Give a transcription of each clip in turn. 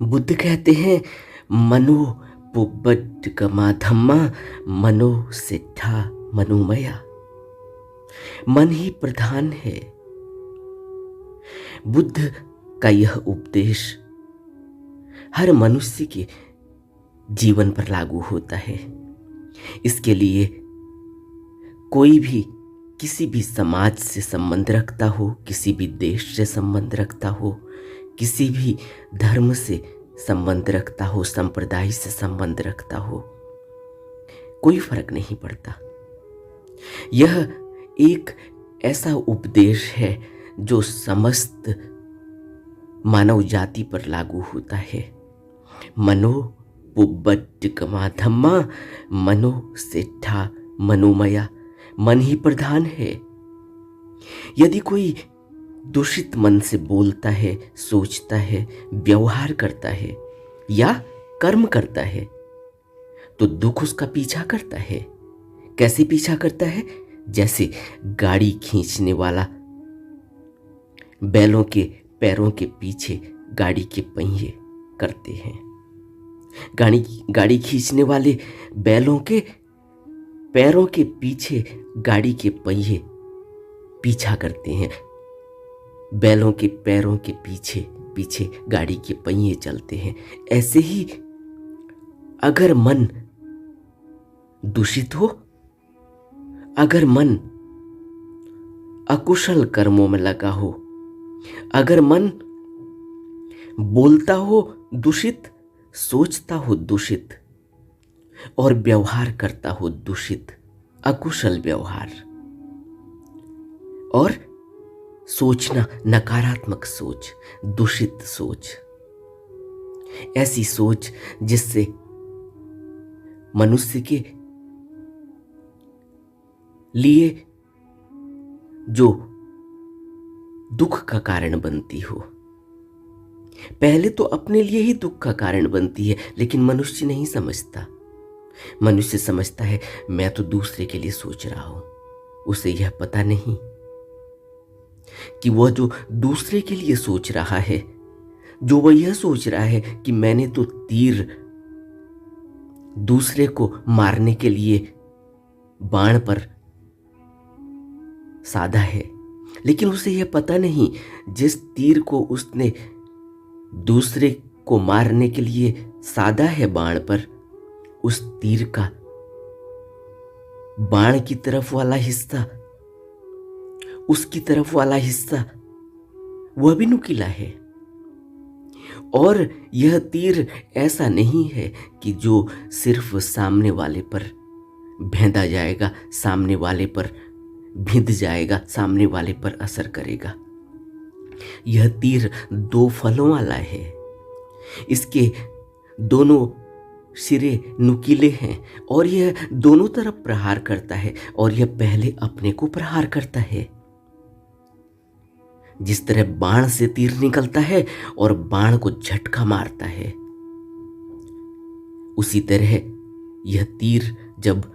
बुद्ध कहते हैं मनो पुब्बड धम्मा मनो सिद्धा मनोमया। मन ही प्रधान है। बुद्ध का यह उपदेश हर मनुष्य के जीवन पर लागू होता है। इसके लिए कोई भी किसी भी समाज से संबंध रखता हो, किसी भी देश से संबंध रखता हो, किसी भी धर्म से संबंध रखता हो, संप्रदाय से संबंध रखता हो, कोई फर्क नहीं पड़ता। यह एक ऐसा उपदेश है जो समस्त मानव जाति पर लागू होता है। मनो पुब्बड धम्मा मनो सिद्धा मनोमया। मन ही प्रधान है। यदि कोई दूषित मन से बोलता है, सोचता है, व्यवहार करता है या कर्म करता है तो दुख उसका पीछा करता है। कैसे पीछा करता है? जैसे गाड़ी खींचने वाला बैलों के पैरों के पीछे गाड़ी के पहिए करते हैं। गाड़ी खींचने वाले बैलों के पैरों के पीछे गाड़ी के पहिए पीछा करते हैं। बैलों के पैरों के पीछे पीछे गाड़ी के पहिए चलते हैं। ऐसे ही अगर मन दूषित हो, अगर मन अकुशल कर्मों में लगा हो, अगर मन बोलता हो दूषित, सोचता हो दूषित और व्यवहार करता हो दूषित, अकुशल व्यवहार और सोचना नकारात्मक सोच, दूषित सोच, ऐसी सोच जिससे मनुष्य के लिए जो दुख का कारण बनती हो। पहले तो अपने लिए ही दुख का कारण बनती है, लेकिन मनुष्य नहीं समझता। मनुष्य समझता है मैं तो दूसरे के लिए सोच रहा हूं। उसे यह पता नहीं कि वह जो दूसरे के लिए सोच रहा है, जो वह यह सोच रहा है कि मैंने तो तीर दूसरे को मारने के लिए बाण पर साधा है, लेकिन उसे यह पता नहीं जिस तीर को उसने दूसरे को मारने के लिए साधा है बाण पर, उस तीर का बाण की तरफ वाला हिस्सा, उसकी तरफ वाला हिस्सा वह भी नुकीला है। और यह तीर ऐसा नहीं है कि जो सिर्फ सामने वाले पर भेदा जाएगा, सामने वाले पर भिद जाएगा, सामने वाले पर असर करेगा। यह तीर दो फलों वाला है। इसके दोनों सिरे नुकीले हैं और यह दोनों तरफ प्रहार करता है और यह पहले अपने को प्रहार करता है। जिस तरह बाण से तीर निकलता है और बाण को झटका मारता है, उसी तरह यह तीर जब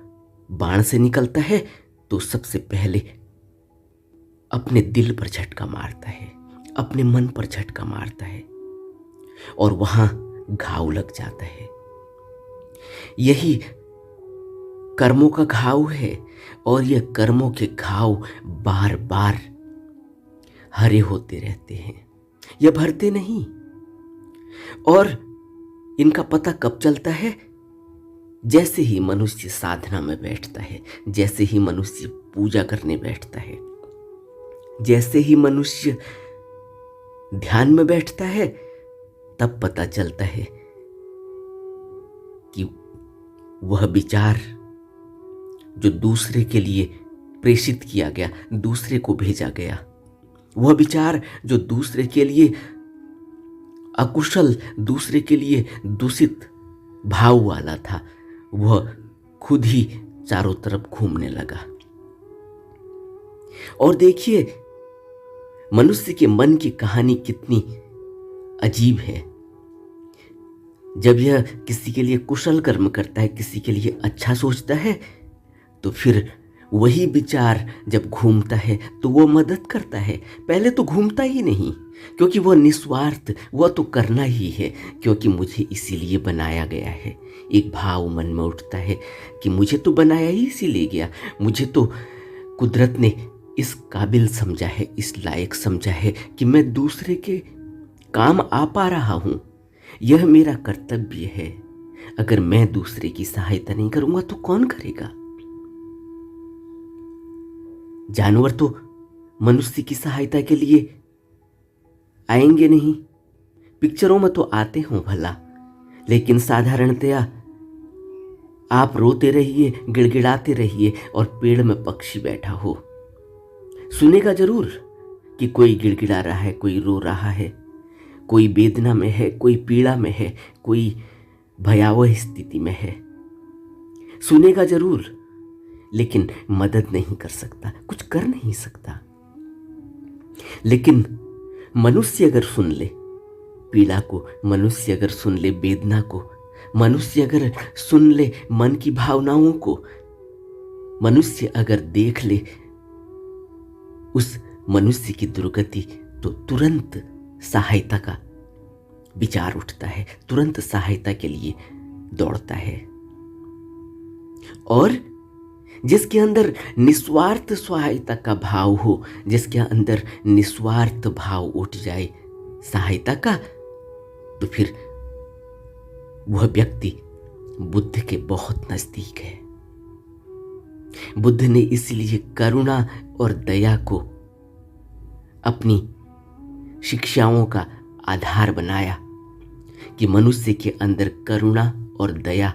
बाण से निकलता है तो सबसे पहले अपने दिल पर झटका मारता है, अपने मन पर झटका मारता है और वहां घाव लग जाता है। यही कर्मों का घाव है और यह कर्मों के घाव बार बार हरे होते रहते हैं, यह भरते नहीं। और इनका पता कब चलता है? जैसे ही मनुष्य साधना में बैठता है, जैसे ही मनुष्य पूजा करने बैठता है, जैसे ही मनुष्य ध्यान में बैठता है, तब पता चलता है कि वह विचार जो दूसरे के लिए प्रेषित किया गया, दूसरे को भेजा गया, वह विचार जो दूसरे के लिए अकुशल, दूसरे के लिए दूषित भाव वाला था, वह खुद ही चारों तरफ घूमने लगा। और देखिए मनुष्य के मन की कहानी कितनी अजीब है। जब यह किसी के लिए कुशल कर्म करता है, किसी के लिए अच्छा सोचता है, तो फिर वही विचार जब घूमता है तो वो मदद करता है। पहले तो घूमता ही नहीं, क्योंकि वो निस्वार्थ, वो तो करना ही है, क्योंकि मुझे इसीलिए बनाया गया है। एक भाव मन में उठता है कि मुझे तो बनाया ही इसीलिए गया, मुझे तो कुदरत ने इस काबिल समझा है, इस लायक समझा है कि मैं दूसरे के काम आ पा रहा हूं। यह मेरा कर्तव्य है। अगर मैं दूसरे की सहायता नहीं करूंगा तो कौन करेगा? जानवर तो मनुष्य की सहायता के लिए आएंगे नहीं। पिक्चरों में तो आते हों भला, लेकिन साधारणतया आप रोते रहिए, गिड़गिड़ाते रहिए और पेड़ में पक्षी बैठा हो, सुनेगा जरूर कि कोई गिड़गिड़ा रहा है, कोई रो रहा है, कोई वेदना में है, कोई पीड़ा में है, कोई भयावह स्थिति में है। सुनेगा जरूर, लेकिन मदद नहीं कर सकता, कुछ कर नहीं सकता। लेकिन मनुष्य अगर सुन ले पीड़ा को, मनुष्य अगर सुन ले वेदना को, मनुष्य अगर सुन ले मन की भावनाओं को, मनुष्य अगर देख ले उस मनुष्य की दुर्गति, तो तुरंत सहायता का विचार उठता है, तुरंत सहायता के लिए दौड़ता है। और जिसके अंदर निस्वार्थ सहायता का भाव हो, जिसके अंदर निस्वार्थ भाव उठ जाए सहायता का, तो फिर वह व्यक्ति बुद्ध के बहुत नजदीक है। बुद्ध ने इसलिए करुणा और दया को अपनी शिक्षाओं का आधार बनाया कि मनुष्य के अंदर करुणा और दया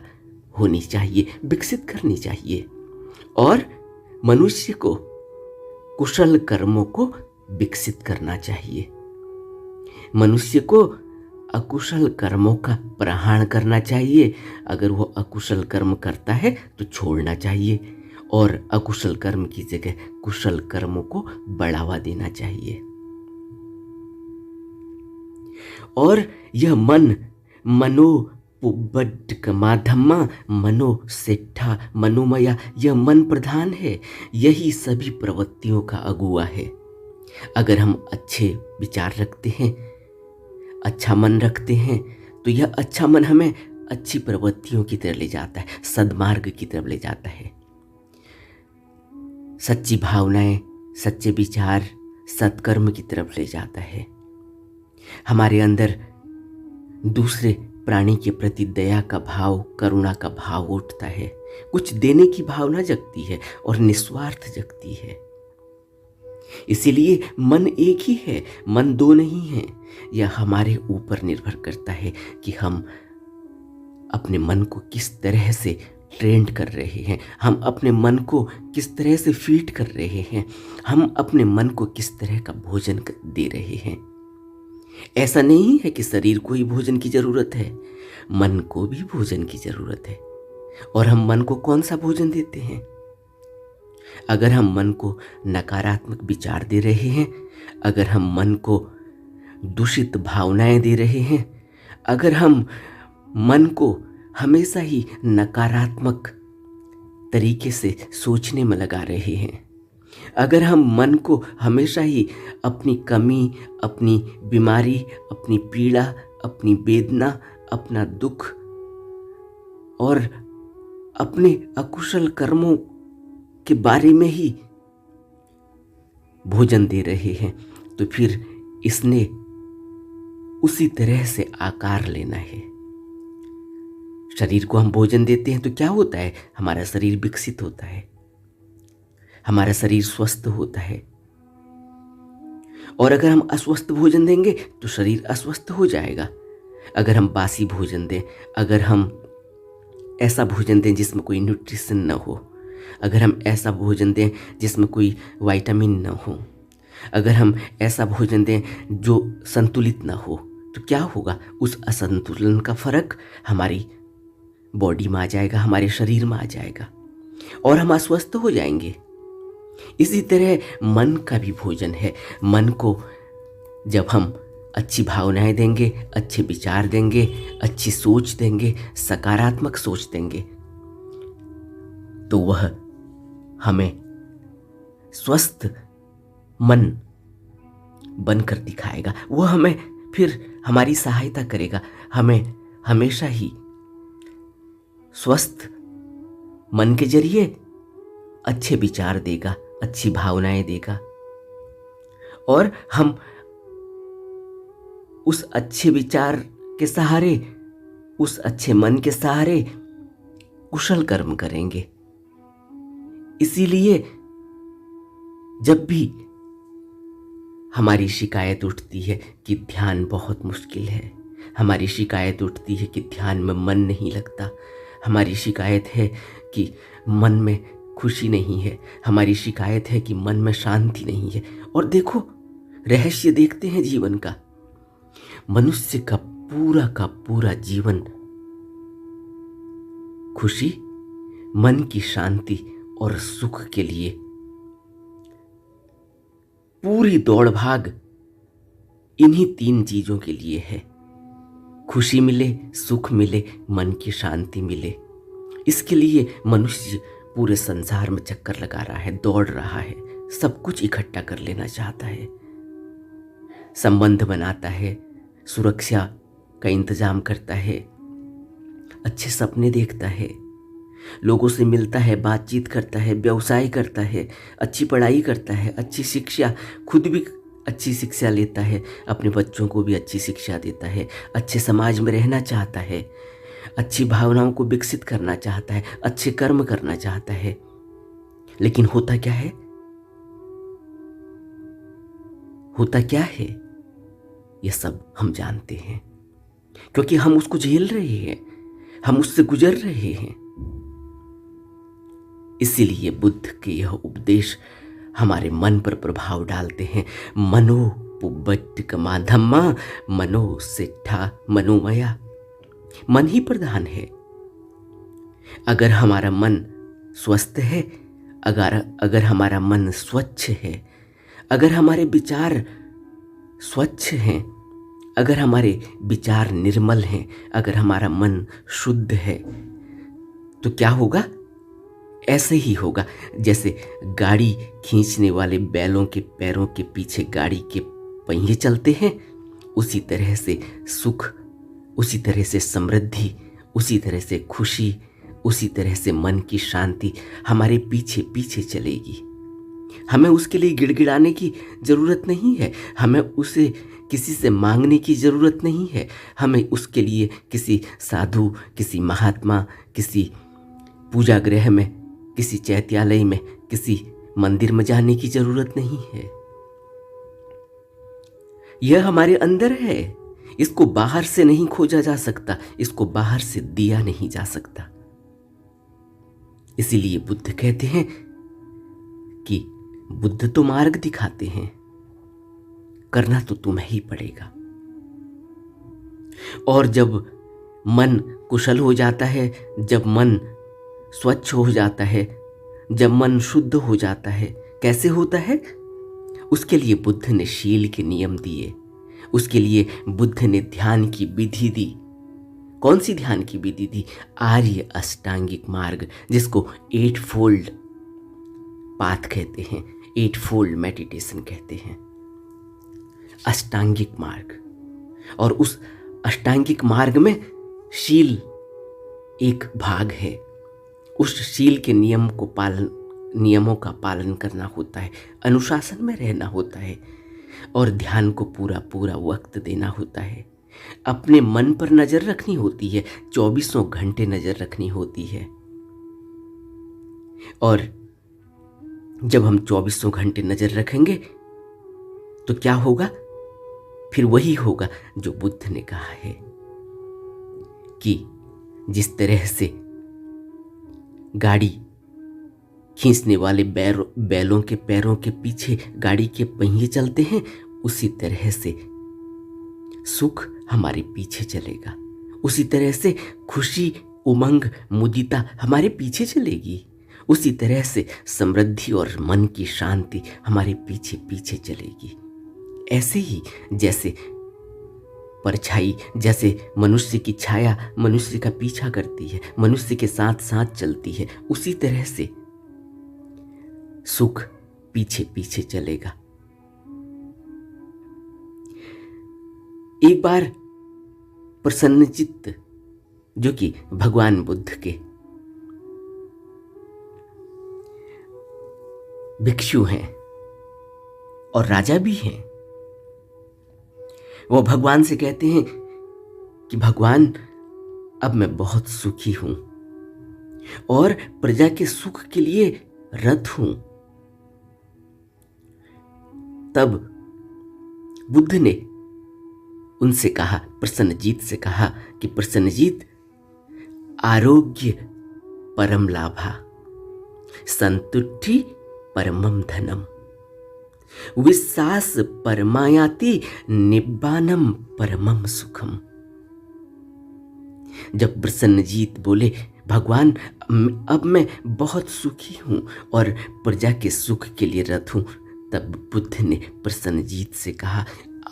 होनी चाहिए, विकसित करनी चाहिए, और मनुष्य को कुशल कर्मों को विकसित करना चाहिए। मनुष्य को अकुशल कर्मों का प्रहार करना चाहिए। अगर वो अकुशल कर्म करता है तो छोड़ना चाहिए, और अकुशल कर्म की जगह कुशल कर्मों को बढ़ावा देना चाहिए। और यह मन, मनो पुब्बड्डकमाधम्मा मनो सेट्ठा मनोमया, यह मन प्रधान है, यही सभी प्रवृत्तियों का अगुआ है। अगर हम अच्छे विचार रखते हैं, अच्छा मन रखते हैं, तो यह अच्छा मन हमें अच्छी प्रवृत्तियों की तरफ ले जाता है, सद्मार्ग की तरफ ले जाता है। सच्ची भावनाएं, सच्चे विचार सत्कर्म की तरफ ले जाता है। हमारे अंदर दूसरे प्राणी के प्रति दया का भाव, करुणा का भाव उठता है, कुछ देने की भावना जगती है और निस्वार्थ जगती है। इसीलिए मन एक ही है, मन दो नहीं है। यह हमारे ऊपर निर्भर करता है कि हम अपने मन को किस तरह से ट्रेंड कर रहे हैं, हम अपने मन को किस तरह से फीड कर रहे हैं, हम अपने मन को किस तरह का भोजन दे रहे हैं। ऐसा नहीं है कि शरीर को ही भोजन की जरूरत है, मन को भी भोजन की जरूरत है। और हम मन को कौन सा भोजन देते हैं? अगर हम मन को नकारात्मक विचार दे रहे हैं, अगर हम मन को दूषित भावनाएं दे रहे हैं, अगर हम मन को हमेशा ही नकारात्मक तरीके से सोचने में लगा रहे हैं, अगर हम मन को हमेशा ही अपनी कमी, अपनी बीमारी, अपनी पीड़ा, अपनी वेदना, अपना दुख और अपने अकुशल कर्मों के बारे में ही भोजन दे रहे हैं, तो फिर इसने उसी तरह से आकार लेना है। शरीर को हम भोजन देते हैं तो क्या होता है? हमारा शरीर विकसित होता है, हमारा शरीर स्वस्थ होता है। और अगर हम अस्वस्थ भोजन देंगे तो शरीर अस्वस्थ हो जाएगा। अगर हम बासी भोजन दें, अगर हम ऐसा भोजन दें जिसमें कोई न्यूट्रिशन न हो, अगर हम ऐसा भोजन दें जिसमें कोई विटामिन न हो, अगर हम ऐसा भोजन दें जो संतुलित न हो, तो क्या होगा? उस असंतुलन का फर्क हमारी बॉडी में आ जाएगा, हमारे शरीर में आ जाएगा और हम अस्वस्थ हो जाएंगे। इसी तरह मन का भी भोजन है। मन को जब हम अच्छी भावनाएं देंगे, अच्छे विचार देंगे, अच्छी सोच देंगे, सकारात्मक सोच देंगे, तो वह हमें स्वस्थ मन बनकर दिखाएगा। वो हमें फिर हमारी सहायता करेगा, हमें हमेशा ही स्वस्थ मन के जरिए अच्छे विचार देगा, अच्छी भावनाएं देगा, और हम उस अच्छे विचार के सहारे, उस अच्छे मन के सहारे कुशल कर्म करेंगे। इसीलिए जब भी हमारी शिकायत उठती है कि ध्यान बहुत मुश्किल है, हमारी शिकायत उठती है कि ध्यान में मन नहीं लगता, हमारी शिकायत है कि मन में खुशी नहीं है, हमारी शिकायत है कि मन में शांति नहीं है, और देखो रहस्य देखते हैं जीवन का, मनुष्य का पूरा जीवन खुशी, मन की शांति और सुख के लिए पूरी दौड़ भाग इन्हीं 3 चीजों के लिए है। खुशी मिले, सुख मिले, मन की शांति मिले। इसके लिए मनुष्य पूरे संसार में चक्कर लगा रहा है, दौड़ रहा है, सब कुछ इकट्ठा कर लेना चाहता है, संबंध बनाता है, सुरक्षा का इंतजाम करता है, अच्छे सपने देखता है, लोगों से मिलता है, बातचीत करता है, व्यवसाय करता है, अच्छी पढ़ाई करता है, अच्छी शिक्षा, खुद भी अच्छी शिक्षा लेता है, अपने बच्चों को भी अच्छी शिक्षा देता है, अच्छे समाज में रहना चाहता है, अच्छी भावनाओं को विकसित करना चाहता है, अच्छे कर्म करना चाहता है। लेकिन होता क्या है? होता क्या है ये सब हम जानते हैं, क्योंकि हम उसको झेल रहे हैं, हम उससे गुजर रहे हैं। इसीलिए बुद्ध के यह उपदेश हमारे मन पर प्रभाव डालते हैं। मनो पुब्बट्टिकमा धम्मा मनो सेट्ठा मनोमया। मन ही प्रधान है। अगर हमारा मन स्वस्थ है, अगर हमारा मन स्वच्छ है, अगर हमारे विचार स्वच्छ हैं, अगर हमारे विचार निर्मल हैं, अगर हमारा मन शुद्ध है, तो क्या होगा? ऐसे ही होगा जैसे गाड़ी खींचने वाले बैलों के पैरों के पीछे गाड़ी के पहिए चलते हैं, उसी तरह से सुख, उसी तरह से समृद्धि, उसी तरह से खुशी, उसी तरह से मन की शांति हमारे पीछे पीछे चलेगी। हमें उसके लिए गिड़गिड़ाने की ज़रूरत नहीं है, हमें उसे किसी से मांगने की ज़रूरत नहीं है, हमें उसके लिए किसी साधु, किसी महात्मा, किसी पूजा गृह में, किसी चैत्यालय में, किसी मंदिर में जाने की ज़रूरत नहीं है। यह हमारे अंदर है, इसको बाहर से नहीं खोजा जा सकता, इसको बाहर से दिया नहीं जा सकता। इसीलिए बुद्ध कहते हैं कि बुद्ध तो मार्ग दिखाते हैं, करना तो तुम्हें ही पड़ेगा। और जब मन कुशल हो जाता है, जब मन स्वच्छ हो जाता है, जब मन शुद्ध हो जाता है, कैसे होता है? उसके लिए बुद्ध ने शील के नियम दिए, उसके लिए बुद्ध ने ध्यान की विधि दी। कौन सी ध्यान की विधि दी? आर्य अष्टांगिक मार्ग, जिसको 8 फोल्ड पाथ कहते हैं, 8 फोल्ड मेडिटेशन कहते हैं, अष्टांगिक मार्ग। और उस अष्टांगिक मार्ग में शील एक भाग है। उस शील के नियमों का पालन करना होता है, अनुशासन में रहना होता है, और ध्यान को पूरा वक्त देना होता है। अपने मन पर नजर रखनी होती है, 24 घंटे नजर रखनी होती है। और जब हम 24 घंटे नजर रखेंगे तो क्या होगा? फिर वही होगा जो बुद्ध ने कहा है कि जिस तरह से गाड़ी खींचने वाले बैलों के पैरों के पीछे गाड़ी के पहिए चलते हैं, उसी तरह से सुख हमारे पीछे चलेगा, उसी तरह से खुशी, उमंग, मुदिता हमारे पीछे चलेगी, उसी तरह से समृद्धि और मन की शांति हमारे पीछे पीछे चलेगी। ऐसे ही जैसे परछाई, जैसे मनुष्य की छाया मनुष्य का पीछा करती है, मनुष्य के साथ साथ चलती है, उसी तरह से सुख, पीछे पीछे चलेगा। एक बार प्रसन्नचित्त, जो कि भगवान बुद्ध के भिक्षु हैं और राजा भी हैं, वो भगवान से कहते हैं कि भगवान, अब मैं बहुत सुखी हूं और प्रजा के सुख के लिए रत हूं। तब बुद्ध ने उनसे कहा, प्रसन्नजीत से कहा कि प्रसन्नजीत, आरोग्य परम लाभा, संतुष्टि परमम धनम, विश्वास परमायाति, निब्बानम परमम सुखम। जब प्रसन्नजीत बोले, भगवान अब मैं बहुत सुखी हूं और प्रजा के सुख के लिए रत हूं, तब बुद्ध ने प्रसन्नजीत से कहा,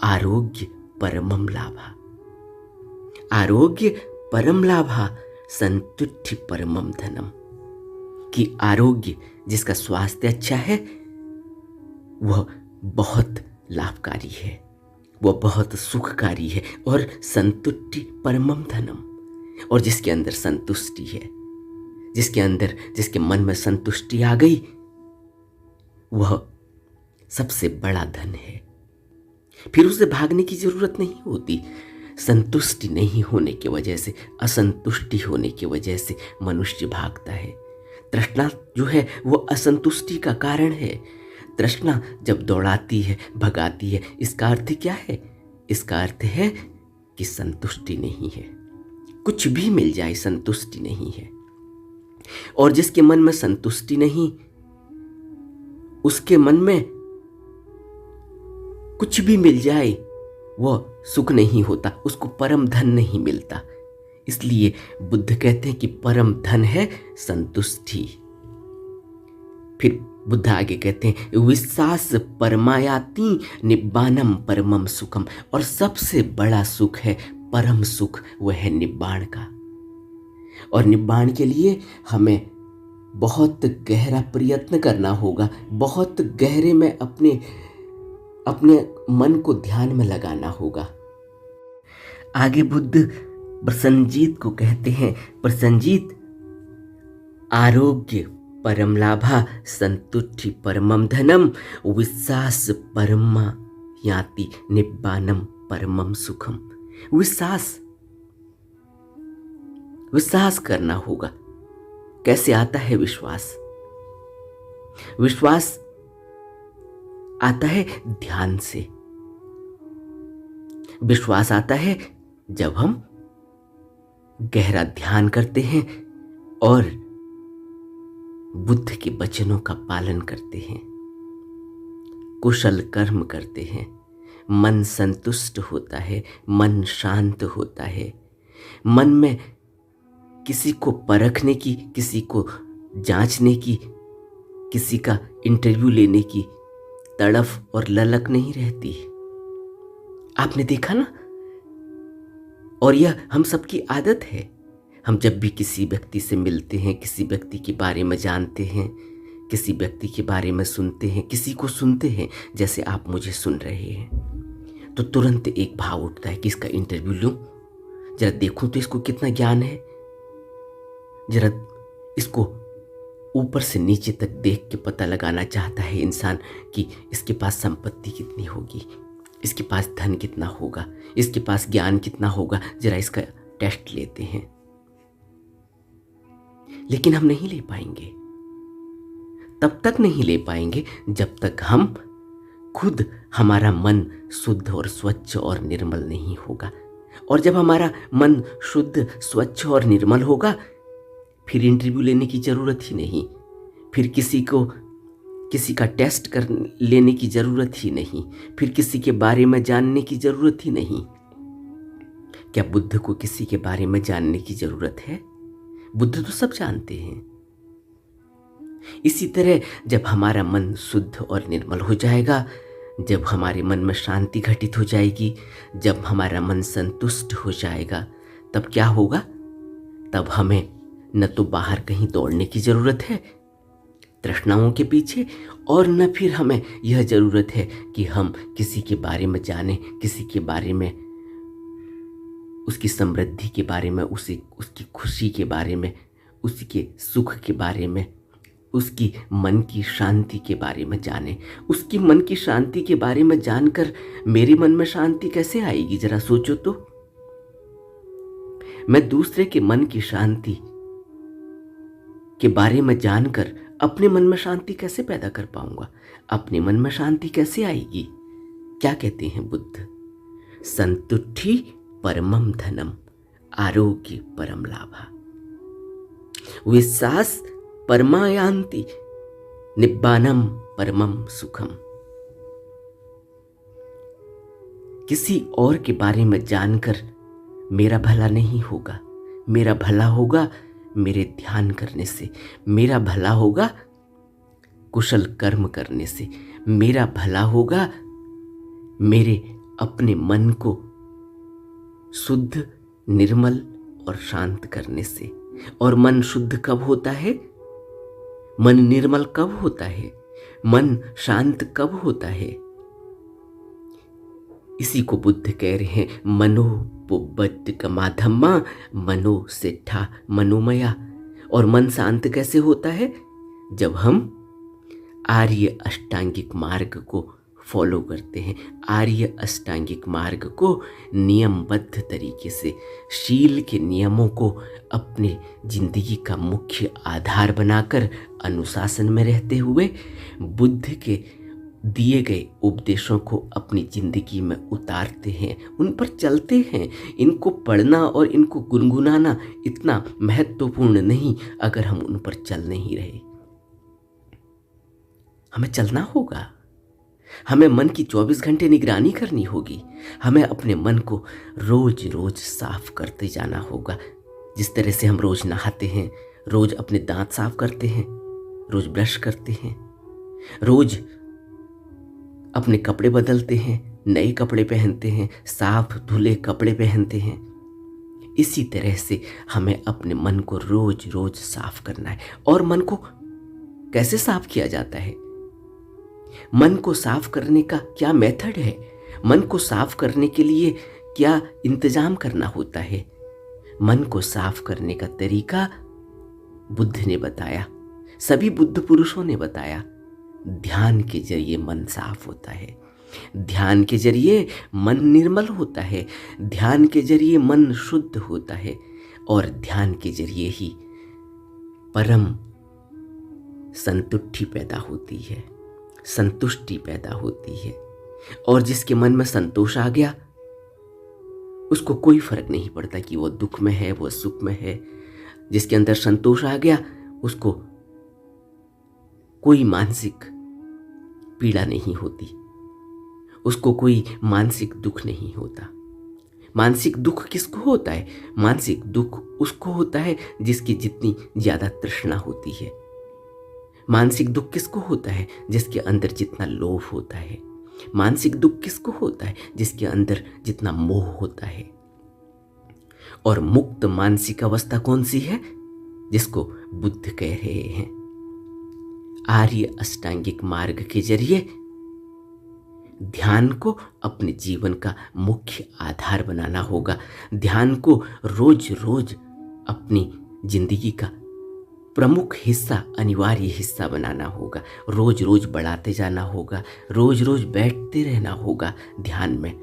आरोग्य परमम लाभा, आरोग्य परम लाभा, संतुष्टि परमम धनम। कि आरोग्य, जिसका स्वास्थ्य अच्छा है, वह बहुत लाभकारी है, वह बहुत सुखकारी है, और संतुष्टि परमम धनम, और जिसके अंदर संतुष्टि है, जिसके मन में संतुष्टि आ गई, वह सबसे बड़ा धन है। फिर उसे भागने की जरूरत नहीं होती। संतुष्टि नहीं होने की वजह से, असंतुष्टि होने की वजह से मनुष्य भागता है। तृष्णा जो है वो असंतुष्टि का कारण है। तृष्णा जब दौड़ाती है, भगाती है, इसका अर्थ क्या है? इसका अर्थ है कि संतुष्टि नहीं है। कुछ भी मिल जाए, संतुष्टि नहीं है। और जिसके मन में संतुष्टि नहीं, उसके मन में कुछ भी मिल जाए वह सुख नहीं होता, उसको परम धन नहीं मिलता। इसलिए बुद्ध कहते हैं कि परम धन है संतुष्टि। फिर बुद्ध आगे कहते हैं, विश्वास परमायाति, निब्बानम परमम सुखम, और सबसे बड़ा सुख है, परम सुख, वह है निब्बाण का। और निब्बाण के लिए हमें बहुत गहरा प्रयत्न करना होगा, बहुत गहरे में अपने मन को ध्यान में लगाना होगा। आगे बुद्ध प्रसन्नजीत को कहते हैं, प्रसन्नजीत, आरोग्य परम लाभा, संतुष्टि परमम धनम, विश्वास परमा याति, निब्बानम परमम सुखम। विश्वास करना होगा। कैसे आता है विश्वास? विश्वास आता है ध्यान से। विश्वास आता है जब हम गहरा ध्यान करते हैं और बुद्ध के वचनों का पालन करते हैं, कुशल कर्म करते हैं, मन संतुष्ट होता है, मन शांत होता है। मन में किसी को परखने की, किसी को जांचने की, किसी का इंटरव्यू लेने की तड़फ और ललक नहीं रहती। आपने देखा ना? और यह हम सबकी आदत है। हम जब भी किसी व्यक्ति से मिलते हैं, किसी व्यक्ति के बारे में जानते हैं, किसी व्यक्ति के बारे में सुनते हैं, किसी को सुनते हैं, जैसे आप मुझे सुन रहे हैं, तो तुरंत एक भाव उठता है कि इसका इंटरव्यू लूं, जरा देखूं तो इसको कितना ज्ञान है, जरा इसको ऊपर से नीचे तक देख के पता लगाना चाहता है इंसान कि इसके पास संपत्ति कितनी होगी, इसके पास धन कितना होगा, इसके पास ज्ञान कितना होगा, जरा इसका टेस्ट लेते हैं। लेकिन हम नहीं ले पाएंगे, तब तक नहीं ले पाएंगे जब तक हम खुद, हमारा मन शुद्ध और स्वच्छ और निर्मल नहीं होगा। और जब हमारा मन शुद्ध, स्वच्छ और निर्मल होगा, फिर इंटरव्यू लेने की जरूरत ही नहीं, फिर किसी का टेस्ट कर लेने की जरूरत ही नहीं, फिर किसी के बारे में जानने की जरूरत ही नहीं। क्या बुद्ध को किसी के बारे में जानने की जरूरत है? बुद्ध तो सब जानते हैं। इसी तरह जब हमारा मन शुद्ध और निर्मल हो जाएगा, जब हमारे मन में शांति घटित हो जाएगी, जब हमारा मन संतुष्ट हो जाएगा, तब क्या होगा? तब हमें न तो बाहर कहीं दौड़ने की जरूरत है, तृष्णाओं के पीछे, और न फिर हमें यह ज़रूरत है कि हम किसी के बारे में जानें, किसी के बारे में, उसकी समृद्धि के बारे में, उसकी खुशी के बारे में, उसके सुख के बारे में, उसकी मन की शांति के बारे में जाने। उसकी मन की शांति के बारे में जानकर मेरे मन में शांति कैसे आएगी, जरा सोचो तो। मैं दूसरे के मन की शांति के बारे में जानकर अपने मन में शांति कैसे पैदा कर पाऊंगा, अपने मन में शांति कैसे आएगी। क्या कहते हैं बुद्ध, संतुष्टि परमम धनम आरोग्य परम लाभा, विश्वास परमायांति निब्बानम परमम सुखम। किसी और के बारे में जानकर मेरा भला नहीं होगा, मेरा भला होगा मेरे ध्यान करने से, मेरा भला होगा कुशल कर्म करने से, मेरा भला होगा मेरे अपने मन को शुद्ध, निर्मल और शांत करने से। और मन शुद्ध कब होता है, मन निर्मल कब होता है, मन शांत कब होता है। इसी को बुद्ध कह रहे हैं, मनो पुब्बत कमाधम्मा मनो सेठा मनोमया। और मन शांत कैसे होता है, जब हम आर्य अष्टांगिक मार्ग को फॉलो करते हैं, आर्य अष्टांगिक मार्ग को नियमबद्ध तरीके से, शील के नियमों को अपने जिंदगी का मुख्य आधार बनाकर अनुशासन में रहते हुए बुद्ध के दिए गए उपदेशों को अपनी जिंदगी में उतारते हैं, उन पर चलते हैं। इनको पढ़ना और इनको गुनगुनाना इतना महत्वपूर्ण नहीं अगर हम उन पर चल नहीं रहे। हमें चलना होगा, हमें मन की 24 घंटे निगरानी करनी होगी, हमें अपने मन को रोज रोज साफ करते जाना होगा। जिस तरह से हम रोज नहाते हैं, रोज अपने दांत साफ करते हैं, रोज ब्रश करते हैं, रोज अपने कपड़े बदलते हैं, नए कपड़े पहनते हैं, साफ धुले कपड़े पहनते हैं, इसी तरह से हमें अपने मन को रोज रोज साफ करना है। और मन को कैसे साफ किया जाता है, मन को साफ करने का क्या मेथड है, मन को साफ करने के लिए क्या इंतजाम करना होता है। मन को साफ करने का तरीका बुद्ध ने बताया, सभी बुद्ध पुरुषों ने बताया। ध्यान के जरिए मन साफ होता है, ध्यान के जरिए मन निर्मल होता है, ध्यान के जरिए मन शुद्ध होता है, और ध्यान के जरिए ही परम संतुष्टि पैदा होती है, संतुष्टि पैदा होती है। और जिसके मन में संतोष आ गया, उसको कोई फर्क नहीं पड़ता कि वो दुख में है, वो सुख में है। जिसके अंदर संतोष आ गया, उसको कोई मानसिक पीड़ा नहीं होती, उसको कोई मानसिक दुख नहीं होता। मानसिक दुख किसको होता है, मानसिक दुख उसको होता है जिसकी जितनी ज्यादा तृष्णा होती है। मानसिक दुख किसको होता है, जिसके अंदर जितना लोभ होता है। मानसिक दुख किसको होता है, जिसके अंदर जितना मोह होता है। और मुक्त मानसिक अवस्था कौन सी है, जिसको बुद्ध कह रहे हैं आर्य अष्टांगिक मार्ग के जरिए ध्यान को अपने जीवन का मुख्य आधार बनाना होगा। ध्यान को रोज रोज अपनी जिंदगी का प्रमुख हिस्सा, अनिवार्य हिस्सा बनाना होगा। रोज रोज बढ़ाते जाना होगा, रोज रोज बैठते रहना होगा ध्यान में,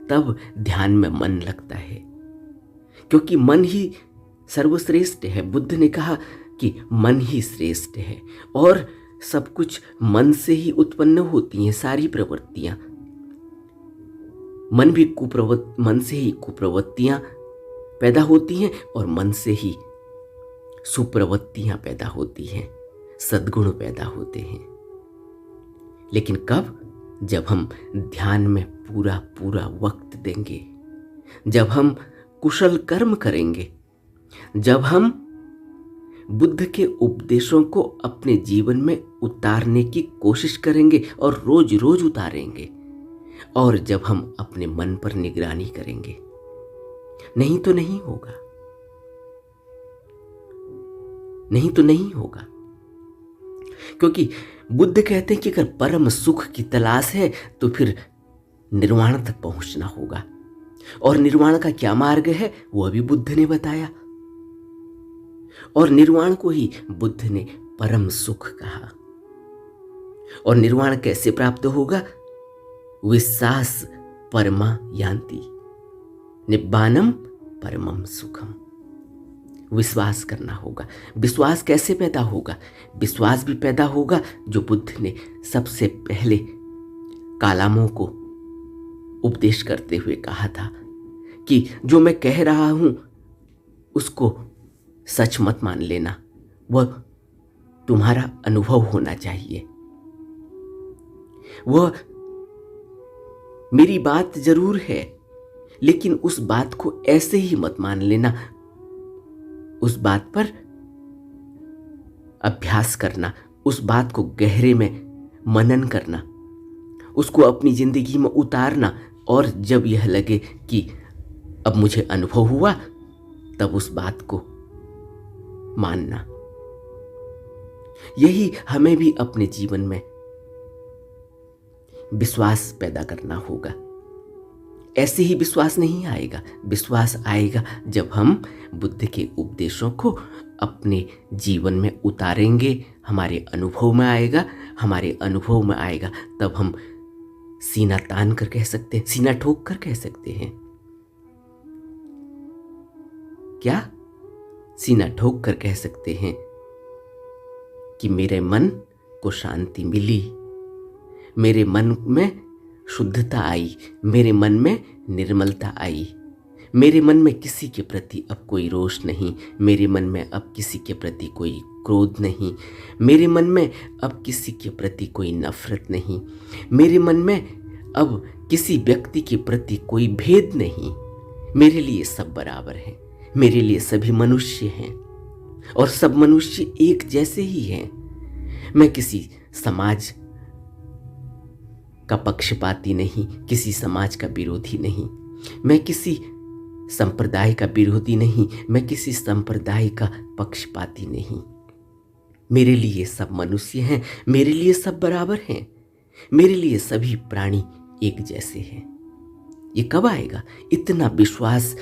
तब ध्यान में मन लगता है, क्योंकि मन ही सर्वश्रेष्ठ है। बुद्ध ने कहा कि मन ही श्रेष्ठ है, और सब कुछ मन से ही उत्पन्न होती हैं, सारी प्रवृत्तियां। मन से ही कुप्रवृत्तियां पैदा होती हैं, और मन से ही सुप्रवृत्तियां पैदा होती हैं, सद्गुण पैदा होते हैं। लेकिन कब, जब हम ध्यान में पूरा पूरा वक्त देंगे, जब हम कुशल कर्म करेंगे, जब हम बुद्ध के उपदेशों को अपने जीवन में उतारने की कोशिश करेंगे और रोज रोज उतारेंगे, और जब हम अपने मन पर निगरानी करेंगे। नहीं तो नहीं होगा, नहीं तो नहीं होगा। क्योंकि बुद्ध कहते हैं कि अगर परम सुख की तलाश है तो फिर निर्वाण तक पहुंचना होगा। और निर्वाण का क्या मार्ग है वो भी बुद्ध ने बताया। और निर्वाण को ही बुद्ध ने परम सुख कहा। और निर्वाण कैसे प्राप्त होगा? विश्वास परमा यान्ति निब्बानम परमम सुखम। विश्वास करना होगा। विश्वास कैसे पैदा होगा? विश्वास भी पैदा होगा जो बुद्ध ने सबसे पहले कालामों को उपदेश करते हुए कहा था कि जो मैं कह रहा हूं उसको सच मत मान लेना, वह तुम्हारा अनुभव होना चाहिए। वह मेरी बात जरूर है, लेकिन उस बात को ऐसे ही मत मान लेना। उस बात पर अभ्यास करना, उस बात को गहरे में मनन करना, उसको अपनी जिंदगी में उतारना। और जब यह लगे कि अब मुझे अनुभव हुआ, तब उस बात को मानना। यही हमें भी अपने जीवन में विश्वास पैदा करना होगा। ऐसे ही विश्वास नहीं आएगा। विश्वास आएगा जब हम बुद्ध के उपदेशों को अपने जीवन में उतारेंगे, हमारे अनुभव में आएगा। हमारे अनुभव में आएगा तब हम सीना तान कर कह सकते हैं, सीना ठोक कर कह सकते हैं। क्या? सीना ठोक कर कह सकते हैं कि मेरे मन को शांति मिली, मेरे मन में शुद्धता आई, मेरे मन में निर्मलता आई, मेरे मन में किसी के प्रति अब कोई रोष नहीं, मेरे मन में अब किसी के प्रति कोई क्रोध नहीं, मेरे मन में अब किसी के प्रति कोई नफरत नहीं, मेरे मन में अब किसी व्यक्ति के प्रति कोई भेद नहीं। मेरे लिए सब बराबर हैं, मेरे लिए सभी मनुष्य हैं और सब मनुष्य एक जैसे ही हैं। मैं किसी समाज का पक्षपाती नहीं, किसी समाज का विरोधी नहीं, मैं किसी संप्रदाय का विरोधी नहीं, मैं किसी संप्रदाय का पक्षपाती नहीं। मेरे लिए सब मनुष्य हैं, मेरे लिए सब बराबर हैं, मेरे लिए सभी प्राणी एक जैसे हैं। ये कब आएगा? इतना विश्वास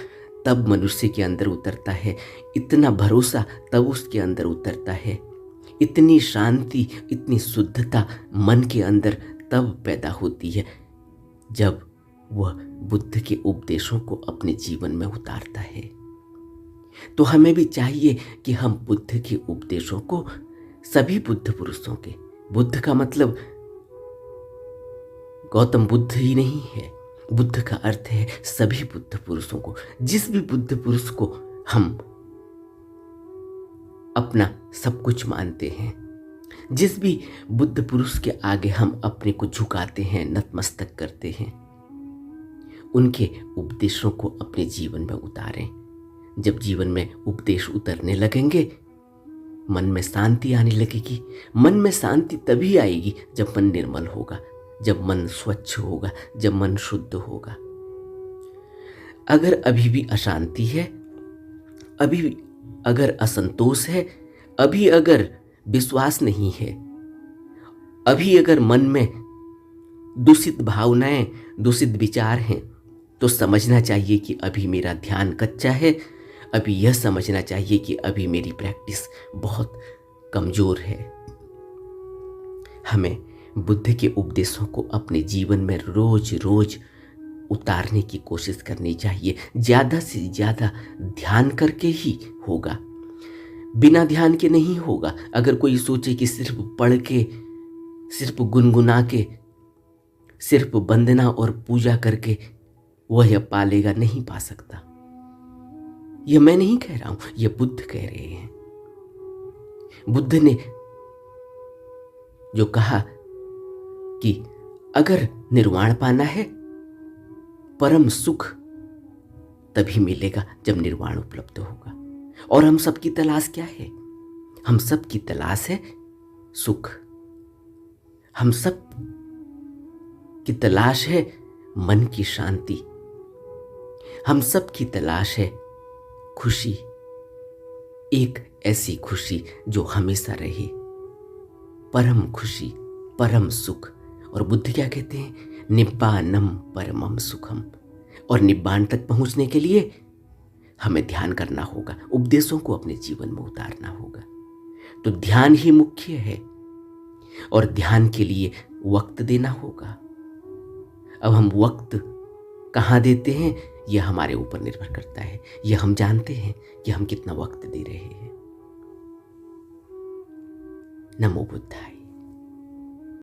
तब मनुष्य के अंदर उतरता है, इतना भरोसा तब उसके अंदर उतरता है, इतनी शांति, इतनी शुद्धता मन के अंदर तब पैदा होती है जब वह बुद्ध के उपदेशों को अपने जीवन में उतारता है। तो हमें भी चाहिए कि हम बुद्ध के उपदेशों को, सभी बुद्ध पुरुषों के, बुद्ध का मतलब गौतम बुद्ध ही नहीं है, बुद्ध का अर्थ है सभी बुद्ध पुरुषों को। जिस भी बुद्ध पुरुष को हम अपना सब कुछ मानते हैं, जिस भी बुद्ध पुरुष के आगे हम अपने को झुकाते हैं, नतमस्तक करते हैं, उनके उपदेशों को अपने जीवन में उतारें। जब जीवन में उपदेश उतरने लगेंगे, मन में शांति आने लगेगी। मन में शांति तभी आएगी जब मन निर्मल होगा, जब मन स्वच्छ होगा, जब मन शुद्ध होगा। अगर अभी भी अशांति है, अभी अगर असंतोष है, अभी अगर विश्वास नहीं है, अभी अगर मन में दूषित भावनाएं, दूषित विचार हैं, तो समझना चाहिए कि अभी मेरा ध्यान कच्चा है। अभी यह समझना चाहिए कि अभी मेरी प्रैक्टिस बहुत कमजोर है। हमें बुद्ध के उपदेशों को अपने जीवन में रोज रोज उतारने की कोशिश करनी चाहिए। ज़्यादा से ज़्यादा ध्यान करके ही होगा, बिना ध्यान के नहीं होगा। अगर कोई सोचे कि सिर्फ पढ़ के, सिर्फ गुनगुना के, सिर्फ वंदना और पूजा करके वह यह पा लेगा, नहीं पा सकता। यह मैं नहीं कह रहा हूं, यह बुद्ध कह रहे हैं। बुद्ध ने जो कहा कि अगर निर्वाण पाना है, परम सुख तभी मिलेगा जब निर्वाण उपलब्ध होगा। और हम सबकी तलाश क्या है? हम सबकी तलाश है सुख। हम सब की तलाश है मन की शांति। हम सब की तलाश है खुशी, एक ऐसी खुशी जो हमेशा रहे, परम खुशी, परम सुख। और बुद्ध क्या कहते हैं? निब्बानम परमम सुखम। और निब्बान तक पहुंचने के लिए हमें ध्यान करना होगा, उपदेशों को अपने जीवन में उतारना होगा। तो ध्यान ही मुख्य है और ध्यान के लिए वक्त देना होगा। अब हम वक्त कहाँ देते हैं यह हमारे ऊपर निर्भर करता है। यह हम जानते हैं कि हम कितना वक्त दे रहे हैं। नमो बुद्धाय।